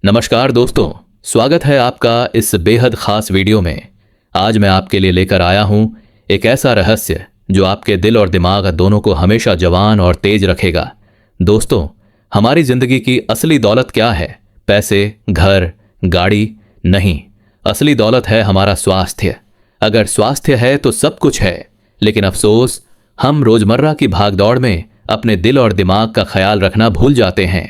नमस्कार दोस्तों, स्वागत है आपका इस बेहद खास वीडियो में। आज मैं आपके लिए लेकर आया हूं एक ऐसा रहस्य जो आपके दिल और दिमाग दोनों को हमेशा जवान और तेज रखेगा। दोस्तों, हमारी जिंदगी की असली दौलत क्या है? पैसे, घर, गाड़ी? नहीं, असली दौलत है हमारा स्वास्थ्य। अगर स्वास्थ्य है तो सब कुछ है। लेकिन अफसोस, हम रोजमर्रा की भागदौड़ में अपने दिल और दिमाग का ख्याल रखना भूल जाते हैं।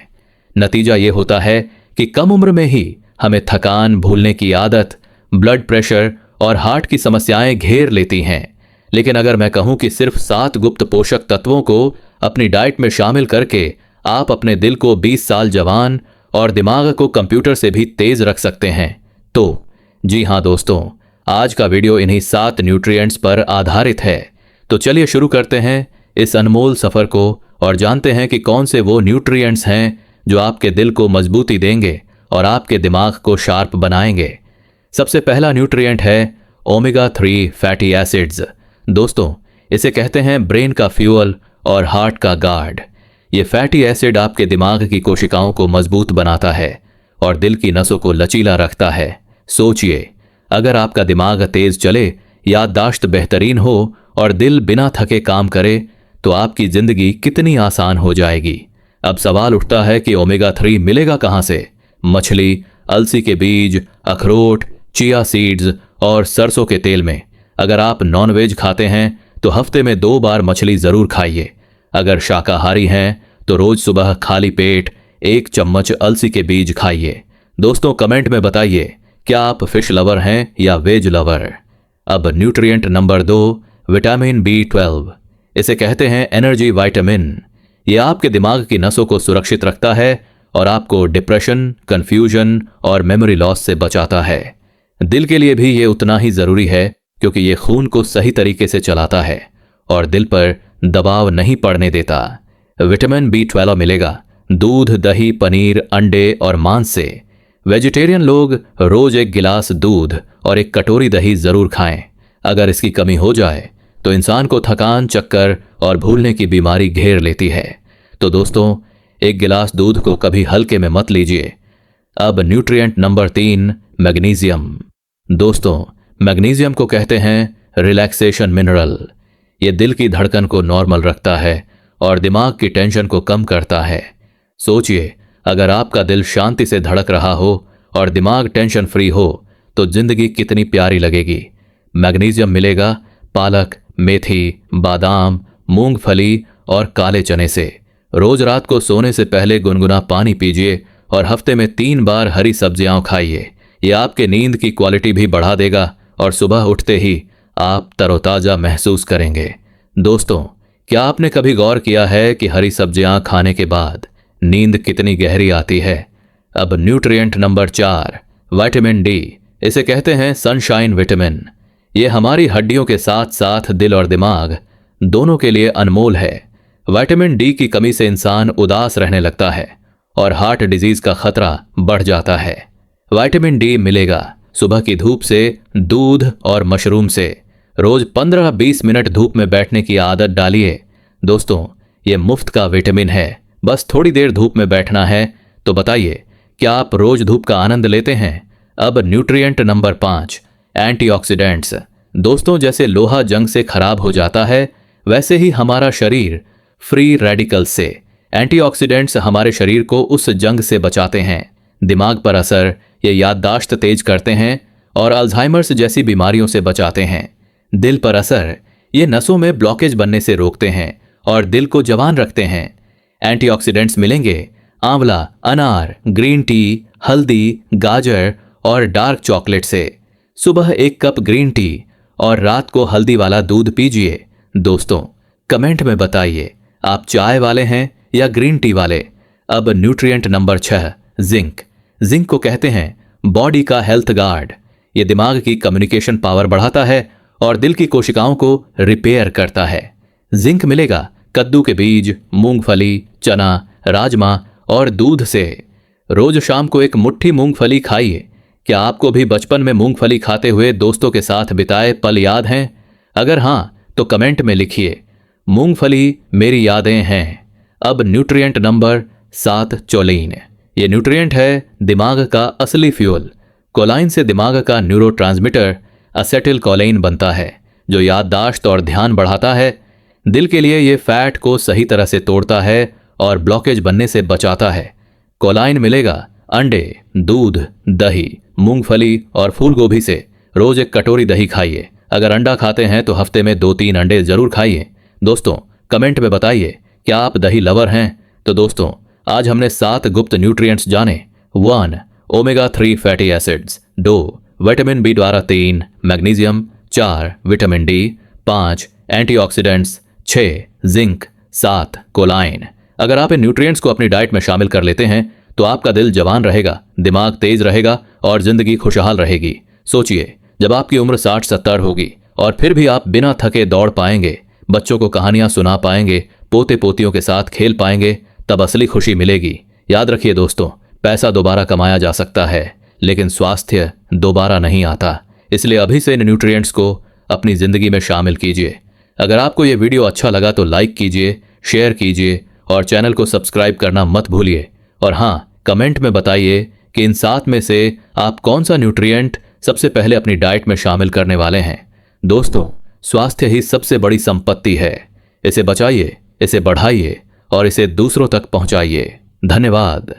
नतीजा ये होता है कि कम उम्र में ही हमें थकान, भूलने की आदत, ब्लड प्रेशर और हार्ट की समस्याएं घेर लेती हैं। लेकिन अगर मैं कहूं कि सिर्फ 7 गुप्त पोषक तत्वों को अपनी डाइट में शामिल करके आप अपने दिल को 20 साल जवान और दिमाग को कंप्यूटर से भी तेज रख सकते हैं, तो जी हां दोस्तों, आज का वीडियो इन्हीं 7 न्यूट्रिएंट्स पर आधारित है। तो चलिए शुरू करते हैं इस अनमोल सफर को और जानते हैं कि कौन से वो न्यूट्रिएंट्स हैं जो आपके दिल को मजबूती देंगे और आपके दिमाग को शार्प बनाएंगे। सबसे पहला न्यूट्रिएंट है ओमेगा 3 फैटी एसिड्स। दोस्तों, इसे कहते हैं ब्रेन का फ्यूअल और हार्ट का गार्ड। ये फैटी एसिड आपके दिमाग की कोशिकाओं को मजबूत बनाता है और दिल की नसों को लचीला रखता है। सोचिए, अगर आपका दिमाग तेज चले, याददाश्त बेहतरीन हो और दिल बिना थके काम करे तो आपकी जिंदगी कितनी आसान हो जाएगी। अब सवाल उठता है कि ओमेगा 3 मिलेगा कहां से? मछली, अलसी के बीज, अखरोट, चिया सीड्स और सरसों के तेल में। अगर आप नॉनवेज खाते हैं तो हफ्ते में 2 बार मछली जरूर खाइए। अगर शाकाहारी हैं तो रोज सुबह खाली पेट 1 चम्मच अलसी के बीज खाइए। दोस्तों, कमेंट में बताइए, क्या आप फिश लवर हैं या वेज लवर? अब न्यूट्रिएंट नंबर 2, विटामिन B12। इसे कहते हैं एनर्जी विटामिन। यह आपके दिमाग की नसों को सुरक्षित रखता है और आपको डिप्रेशन, कंफ्यूजन और मेमोरी लॉस से बचाता है। दिल के लिए भी ये उतना ही जरूरी है क्योंकि ये खून को सही तरीके से चलाता है और दिल पर दबाव नहीं पड़ने देता। विटामिन B12 मिलेगा दूध, दही, पनीर, अंडे और मांस से। वेजिटेरियन लोग रोज 1 गिलास दूध और 1 कटोरी दही जरूर खाएं। अगर इसकी कमी हो जाए तो इंसान को थकान, चक्कर और भूलने की बीमारी घेर लेती है। तो दोस्तों, 1 गिलास दूध को कभी हल्के में मत लीजिए। अब न्यूट्रिएंट नंबर 3, मैग्नीशियम। दोस्तों, मैग्नीशियम को कहते हैं रिलैक्सेशन मिनरल। ये दिल की धड़कन को नॉर्मल रखता है और दिमाग की टेंशन को कम करता है। सोचिए, अगर आपका दिल शांति से धड़क रहा हो और दिमाग टेंशन फ्री हो तो जिंदगी कितनी प्यारी लगेगी। मैग्नीशियम मिलेगा पालक, मेथी, बादाम, मूंगफली और काले चने से। रोज रात को सोने से पहले गुनगुना पानी पीजिए और हफ्ते में 3 बार हरी सब्जियां खाइए। यह आपके नींद की क्वालिटी भी बढ़ा देगा और सुबह उठते ही आप तरोताजा महसूस करेंगे। दोस्तों, क्या आपने कभी गौर किया है कि हरी सब्जियां खाने के बाद नींद कितनी गहरी आती है? अब न्यूट्रिएंट नंबर 4, विटामिन डी। इसे कहते हैं सनशाइन विटामिन। ये हमारी हड्डियों के साथ साथ दिल और दिमाग दोनों के लिए अनमोल है। विटामिन डी की कमी से इंसान उदास रहने लगता है और हार्ट डिजीज का खतरा बढ़ जाता है। विटामिन डी मिलेगा सुबह की धूप से, दूध और मशरूम से। रोज 15-20 मिनट धूप में बैठने की आदत डालिए। दोस्तों, ये मुफ्त का विटामिन है, बस थोड़ी देर धूप में बैठना है। तो बताइए, क्या आप रोज धूप का आनंद लेते हैं? अब न्यूट्रिएंट नंबर 5, एंटीऑक्सीडेंट्स। दोस्तों, जैसे लोहा जंग से खराब हो जाता है, वैसे ही हमारा शरीर फ्री रेडिकल्स से। एंटीऑक्सीडेंट्स हमारे शरीर को उस जंग से बचाते हैं। दिमाग पर असर, ये याददाश्त तेज करते हैं और अल्जाइमर्स जैसी बीमारियों से बचाते हैं। दिल पर असर, ये नसों में ब्लॉकेज बनने से रोकते हैं और दिल को जवान रखते हैं। एंटीऑक्सीडेंट्स मिलेंगे आंवला, अनार, ग्रीन टी, हल्दी, गाजर और डार्क चॉकलेट से। सुबह 1 कप ग्रीन टी और रात को हल्दी वाला दूध पीजिए। दोस्तों, कमेंट में बताइए, आप चाय वाले हैं या ग्रीन टी वाले? अब न्यूट्रिएंट नंबर 6, जिंक। जिंक को कहते हैं बॉडी का हेल्थ गार्ड। ये दिमाग की कम्युनिकेशन पावर बढ़ाता है और दिल की कोशिकाओं को रिपेयर करता है। जिंक मिलेगा कद्दू के बीज, मूंगफली, चना, राजमा और दूध से। रोज शाम को 1 मुट्ठी मूंगफली खाइए। क्या आपको भी बचपन में मूंगफली खाते हुए दोस्तों के साथ बिताए पल याद हैं? अगर हां तो कमेंट में लिखिए, मूंगफली मेरी यादें हैं। अब न्यूट्रिएंट नंबर 7, चोलीन। ये न्यूट्रिएंट है दिमाग का असली फ्यूल। कोलाइन से दिमाग का न्यूरोट्रांसमीटर असेटिल कोलाइन बनता है जो याददाश्त और ध्यान बढ़ाता है। दिल के लिए ये फैट को सही तरह से तोड़ता है और ब्लॉकेज बनने से बचाता है। कोलाइन मिलेगा अंडे, दूध, दही, मूंगफली और फूल गोभी से। रोज एक कटोरी दही खाइए। अगर अंडा खाते हैं तो हफ्ते में 2-3 अंडे जरूर खाइए। दोस्तों कमेंट में बताइए क्या आप दही लवर हैं। तो दोस्तों आज हमने 7 गुप्त न्यूट्रिएंट्स जाने। 1 omega 3 fatty acids, 2 vitamin B द्वारा 3 magnesium, 4 vitamin D, 5 antioxidants, 6 zinc, 7 choline. अगर आप इन न्यूट्रिएंट्स को अपनी डाइट में शामिल कर लेते हैं तो आपका दिल जवान रहेगा, दिमाग तेज रहेगा और जिंदगी खुशहाल रहेगी। सोचिए जब आपकी उम्र 60-70 होगी और फिर भी आप बिना थके दौड़ पाएंगे, बच्चों को कहानियां सुना पाएंगे, पोते पोतियों के साथ खेल पाएंगे, तब असली खुशी मिलेगी। याद रखिए दोस्तों, पैसा दोबारा कमाया जा सकता है लेकिन स्वास्थ्य दोबारा नहीं आता। इसलिए अभी से इन न्यूट्रिएंट्स को अपनी जिंदगी में शामिल कीजिए। अगर आपको यह वीडियो अच्छा लगा तो लाइक कीजिए, शेयर कीजिए और चैनल को सब्सक्राइब करना मत भूलिए। और हाँ, कमेंट में बताइए कि इन 7 में से आप कौन सा न्यूट्रिएंट सबसे पहले अपनी डाइट में शामिल करने वाले हैं। दोस्तों स्वास्थ्य ही सबसे बड़ी संपत्ति है। इसे बचाइए, इसे बढ़ाइए और इसे दूसरों तक पहुंचाइए। धन्यवाद।